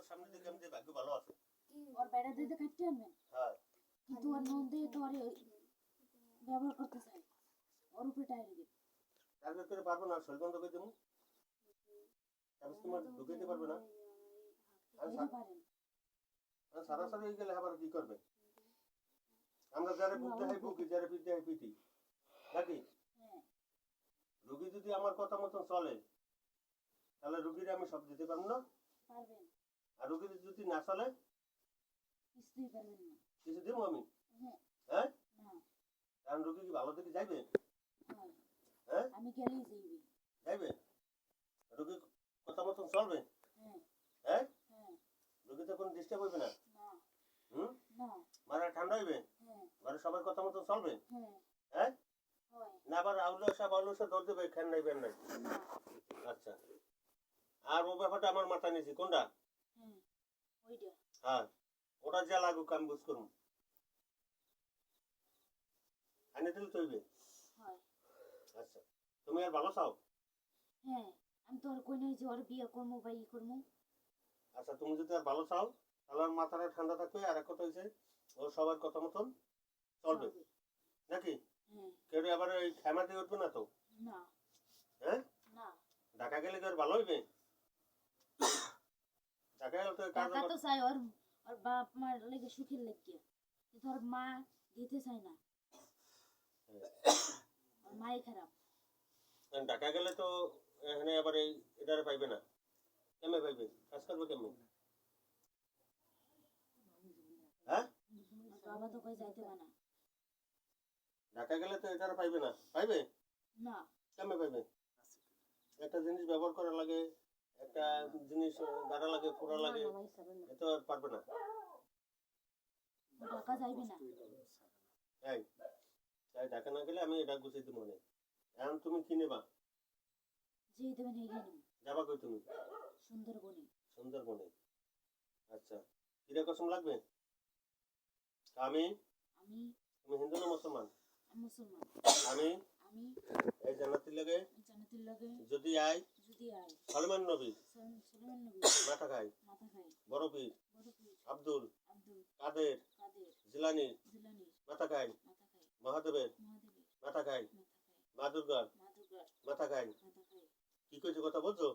সামনে দিকে আমি ভাগ্য ভালো আছে ওর বেড়া দিতে কাটতে আনবেন হ্যাঁ কিন্তু ওর নন্দে তো আর ব্যবহার করতে চাই ওর উপরে টায়ার দিবে টার্গেট করে পারবো না শরীর বন্ধ করে দেবো তাহলে তোমার ঢুকে দিতে পারবে না দিতে পারেন সারা সারা হয়ে গেলে আবার কি করবে আমরা যারা বুঝতে হয় বুকি যারা পিঠতে হয় পিঠি নাকি হ্যাঁ রুগী যদি আমার কথা মতন চলে তাহলে রুগীর আমি সব দিতে পারবো না পারবেন আর রুগী যদি না চলে কিছুই পারবেন না কিছু দেবো আমি হ্যাঁ হ্যাঁ না কারণ রুগী কি ভালো থেকে যাইবে হয় হ্যাঁ আমি গেলেই যাইবে যাইবে রুগী কথা মতন চলবে হ্যাঁ হ্যাঁ হ্যাঁ রুগী তো কোনো ডিস্টার্ব হইবে না না হুম না মারা ঠান্ডা হইবে হ্যাঁ ঘরে সবার কথা মতন চলবে হ্যাঁ হ্যাঁ হয় না আবার আউলসা ধর দেবে খেন নাই বেন নাই না আচ্ছা আর ও ব্যাপারটা আমার মাথা নিয়েছি কোনটা হ্যাঁ ওইটা হ্যাঁ ওটা যা লাগুক আমি বুঝ করুন আনে দিলে তৈবে হয় আচ্ছা তুমি আর ভালো চাও হ্যাঁ আমি তো আর কই নাই যে ওর বিয়ে করবো বা ই করবো আচ্ছা তুমি যদি আর ভালো চাও তাহলে আমার মাথাটা ঠান্ডা থাকবে আর এক কথা হয়েছে ও সবার কথা মতন চলবে নাকি হ্যাঁ কেউ আবার ওই খেমা দিয়ে উঠবে না তো না হ্যাঁ না ঢাকা গেলে কি আর ভালো হইবে ঢাকা গেলে তো কাজ টাকা তো চাই ওর ওর বাপ মার লেগে সুখের লেগে কিন্তু ওর মা দিতে চায় না ওর মাই খারাপ ঢাকা গেলে তো এখানে আবার এই এটারে পাইবে না কেমনে পাইবে কাজ করবে কেমনে হ্যাঁ ওর বাবা তো কই যাইতে পারে না ঢাকা গেলে তো এটারে পাইবে না পাইবে না কেমনে পাইবে একটা জিনিস ব্যবহার করা লাগে একটা জিনিস গাড়া লাগে পোড়া লাগে এটা আর পারবে না ও টাকা যাইবে না এই তাই ঢাকা না গেলে আমি এটা গুছিয়ে দিব মনে এখন তুমি কি নেবা যেই দেবেন এই গেলাম যাবা কই তুমি সুন্দরবনে সুন্দরবনে আচ্ছা কিরা কসম লাগবে আমি আমি তুমি হিন্দু না মুসলমান মুসলমান আমি আমি এই জান্নাতের লাগে জান্নাতের লগে যদি আই যদি আই সলমান নবী সুলেমান নবী মাথা খাই মাথা খাই বড় পীর বড় পীর আব্দুল আব্দুল কাদের কাদের জিলানি জিলানি মাথা খাই মাথা খাই মহাদেবের মহাদেবের মাথা খাই মাথা খাই মা দুর্গার মা দুর্গার মাথা খাই মাথা খাই কি কইছো কথা বলছো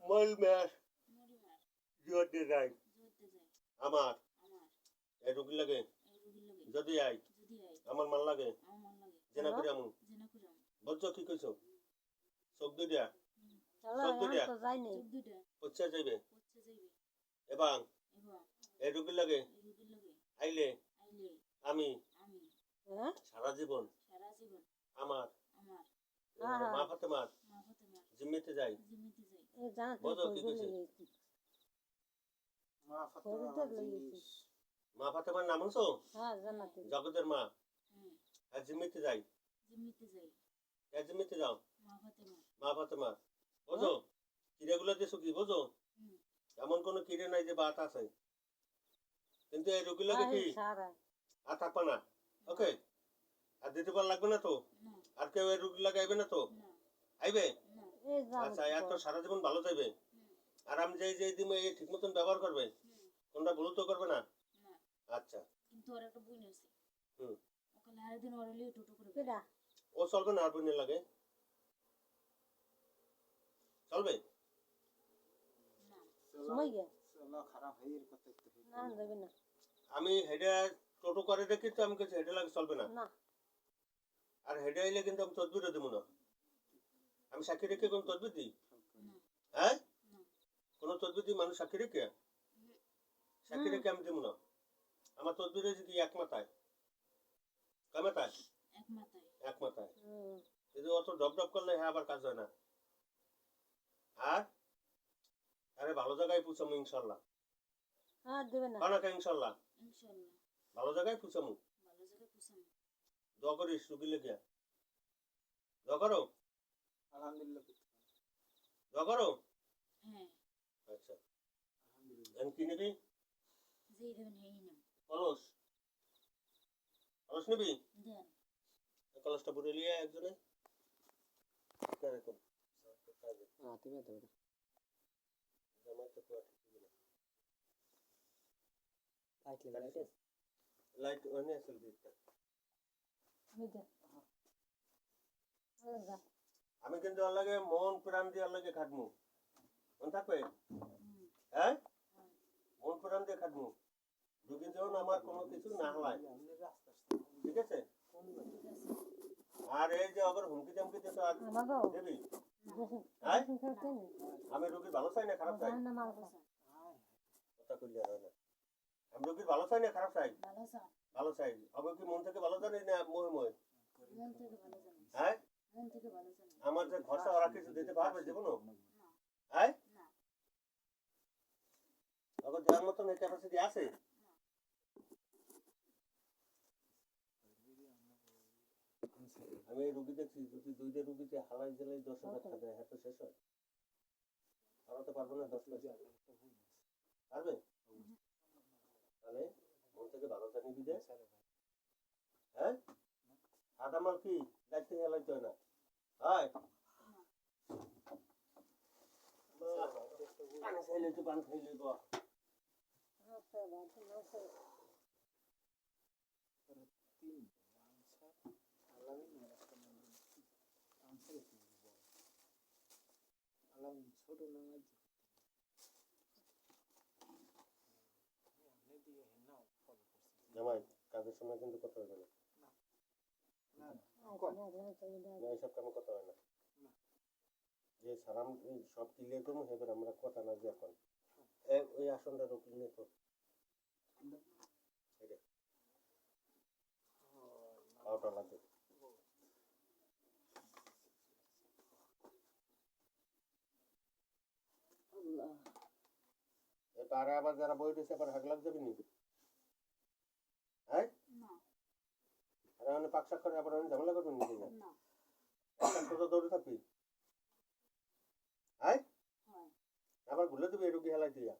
মল মেয়ার মরিমার জোর দিয়ে যাই জোরতে যায় আমার আমার এই রুগীর লাগে এই রোগীর লগে যদি আই যদি আই আমার মান লাগে আমার মন লাগে জেনা করে আমু জেনা করাম বলছো কি কইছো চোখ দুইটা চলো চোখ দুইটা তো যাই নাই চোখ দুইটা পচ্ছা যাইবে পচ্ছে যাইবে এবং এবং এই রুগীর লাগে এই রোগীর লগে আইলে আইলে আমি আমি হ্যাঁ সারা জীবন সারা জীবন আমার আমার মা ফাতেমার মা ফাতেমার জিম্মিতে যাই জিম্মিতে যাই এ জানা তো বোঝো কি কইবে কইছে? লইছি মা কইবে ফাতেমা তো লইছি মা ফাতেমার নাম শুনছো হ্যাঁ জানাতে জগতের মা হ্যাঁ আর জিম্মিতে যাই জিম্মিতে যাই আর জিম্মিতে যাও মা ফাতেমার মা ফাতেমার বোঝো কিরেগুলো দিছো কি বোঝো হুম এমন কোনো কিরে নাই যে বাত আছে কিন্তু এই রুগীর লাগে কি সারা আর থাকবা না ওকে আর দিতে পার লাগবে না তো না আর কেউ এই রুগীর লাগে আইবে না তো না আইবে না এ জানা আচ্ছা আর তো সারা জীবন ভালো চাইবে হুম আর আমি যেই দিন এই ঠিক মতন ব্যবহার করবে হুম কোনটা ভুল তো করবে না না আচ্ছা কিন্তু ওর একটা বই আছে হুম ওকে লারে দিন ওর লিয়ে টোটো করে কেডা ও চলবে না আর বোনের লাগে চলবে না সময় গে চলো খারাপ হয়ে এর কথা একটু হইলো। না যাবে না আমি হেডে টোটো করে দেখি তো আমি কিছু হেডে লাগে চলবে না না আর হেডে আইলে কিন্তু আমি তদবিরও দেবো না আমি সাক্ষী রেখে কোন তদবির দিই না হ্যাঁ না কোনো তদবির দিই মানুষ সাক্ষী রেখে সাক্ষী রেখে আমি দেবো না আমার তদবির হয়েছে কি এক মাথায় কয় মাথায় এক মাথায় এক মাথায় হুম কিন্তু অত ডব ডব করলে হ্যাঁ আবার কাজ হয় না আর আরে ভালো জায়গায় পুছামু ইনশাল্লাহ হ্যাঁ দেবে না কানাকা ইনশাল্লাহ ইনশাআল্লাহ ভালো জায়গায় পুছামু ভালো জায়গায় পুষাম দোয়া করিস রুগী লেগে দোয়া করো আলহামদুলিল্লাহ দোয়া করো হ্যাঁ আচ্ছা আলহামদুলিল্লাহ এখন কি নিবি যেই দেবেন এই নাম কলস কলস নিবি দেন কলসটা পুরে নিয়ে একজনে এরকম রাতে বেতে আমার তো কোয়া ঠিক হবে না লাইট ওনে আছে দিকটা আমি কিন্তু ওর লাগে মন প্রাণ দিয়ে ওর লাগে খাটমু মন থাকবে হ্যাঁ মন প্রাণ দিয়ে খাটমু যদি যেন আমার কোনো কিছু না হয় ঠিক আছে আর এই যে অগর হুমকি টামকিতে তো আর দেবি হ্যাঁ আমি রোগীর ভালো চাই না খারাপ চাই কথা কইলে আর হয় না আমি রোগীর ভালো চাই না খারাপ চাই ভালো স্যার ভালো চাই অগর কি মন থেকে ভালো জানি না মোহে মোহে মন থেকে ভালো জানি হ্যাঁ মন থেকে ভালো জানি আমার যে খরচা ওরা কিছু দিতে পারবে জীবনও হ্যাঁ না অগর দেওয়ার মতন এই ক্যাপাসিটি আছে আমি এই রুগী দেখছি যদি দুইটা রুগীতে হালাই জেলায় 10,000 টাকা দেয় হাতে শেষ হয় হারাতে পারবো না 10 পয়সা পারবে তাহলে মন থেকে ভালো জানি দিতে হ্যাঁ আদামাল কি দেখতে হেলাইতে হয় না হয় পানি খাইলে তো পানি খাইলে তো ছোট না জামাই কাজের সময় কিন্তু কথা হবে না না এইসব কামে কথা হয় না যে সালাম সব ক্লিয়ার করবো সেবার আমরা কথা না দিয়ে এখন ওই আসনটা রুকিয়ে নিয়ে তো খাওয়াটা লাগবে তারা আবার যারা বই দিয়েছে আবার হাগলাগ যাবে নি হ্যাঁ না আর অনেক পাকশাক করে আবার অনেক ঝামেলা করবেন নিজে না সোজা দৌড়ে থাকবি হ্যাঁ হয় আবার ভুলে দেবে এই রুগী হেলাই দিয়া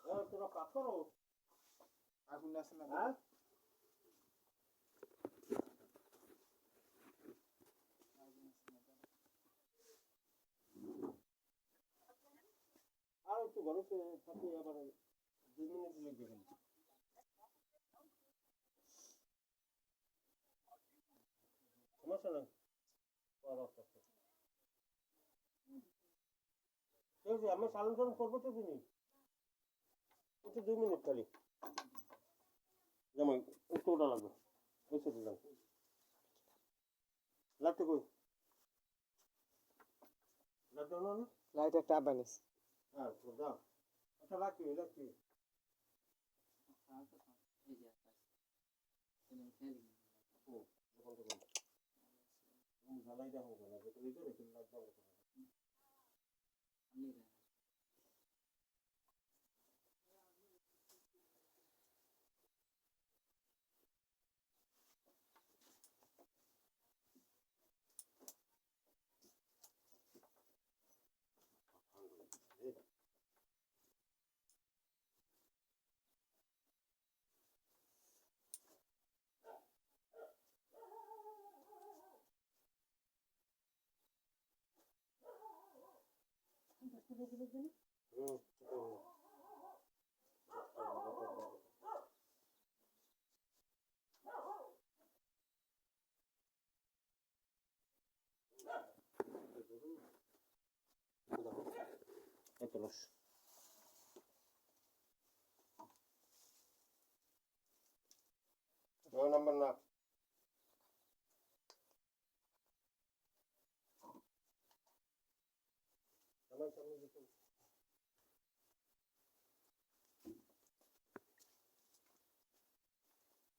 না তোরা কাজ করো আগুন আছে না হ্যাঁ আর একটু ঘরে থাকি আবার 2 মিনিট লেগে গেল সমস্যা নেই আমি সালাম সালাম করবো তো তুমি একটু 2 মিনিট খালি যেমন একটু ওটা লাগবে ওই সাথে যান লাগতে কই লাগতে না লাইট একটা বানিস হ্যাঁ দাও আচ্ছা লাগবে লাগবে ঝালাই দেওয়া হবে না যেটা লিখে রেখে লাগবে Terus. No number na. Sama gitu.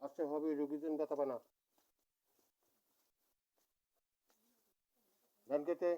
আচ্ছা হবে রোগীদের ব্যথা পানা ধান খেতে